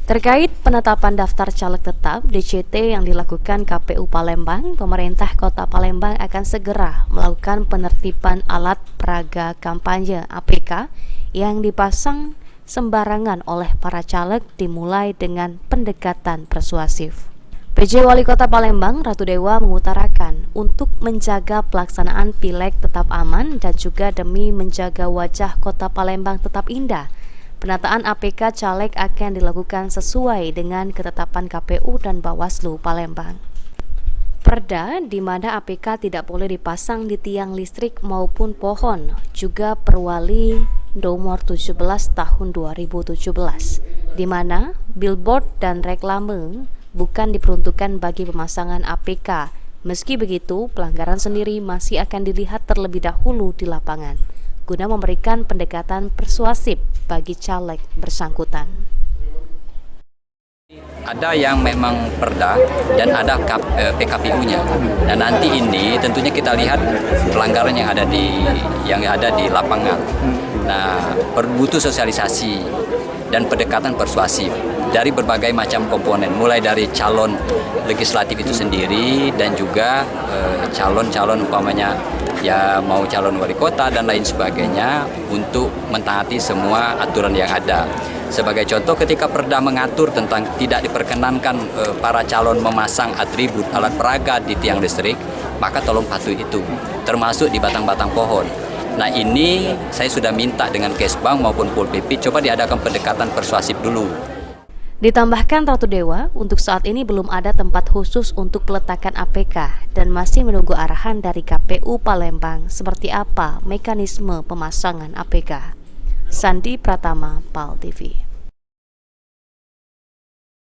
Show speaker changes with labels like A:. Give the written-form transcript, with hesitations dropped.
A: Terkait penetapan daftar caleg tetap DCT yang dilakukan KPU Palembang, pemerintah Kota Palembang akan segera melakukan penertiban alat peraga kampanye APK yang dipasang sembarangan oleh para caleg dimulai dengan pendekatan persuasif. PJ Wali Kota Palembang, Ratu Dewa mengutarakan untuk menjaga pelaksanaan pileg tetap aman dan juga demi menjaga wajah Kota Palembang tetap indah, penataan APK caleg akan dilakukan sesuai dengan ketetapan KPU dan Bawaslu Palembang. Perda di mana APK tidak boleh dipasang di tiang listrik maupun pohon, juga Perwali nomor 17 tahun 2017, di mana billboard dan reklame bukan diperuntukkan bagi pemasangan APK. Meski begitu, pelanggaran sendiri masih akan dilihat terlebih dahulu di lapangan, guna memberikan pendekatan persuasif bagi caleg bersangkutan.
B: Ada yang memang perda dan ada PKPU-nya. Dan nanti ini tentunya kita lihat pelanggaran yang ada di lapangan. Nah, butuh sosialisasi dan pendekatan persuasif dari berbagai macam komponen, mulai dari calon legislatif itu sendiri dan juga calon-calon umpamanya ya mau calon wali kota dan lain sebagainya untuk mentaati semua aturan yang ada. Sebagai contoh, ketika Perda mengatur tentang tidak diperkenankan para calon memasang atribut alat peraga di tiang listrik, maka tolong patuhi itu, termasuk di batang-batang pohon. Nah, ini saya sudah minta dengan Kesbang maupun Pol PP coba diadakan pendekatan persuasif dulu.
A: Ditambahkan Ratu Dewa, untuk saat ini belum ada tempat khusus untuk peletakan APK dan masih menunggu arahan dari KPU Palembang seperti apa mekanisme pemasangan APK. Sandi Pratama, PAL TV.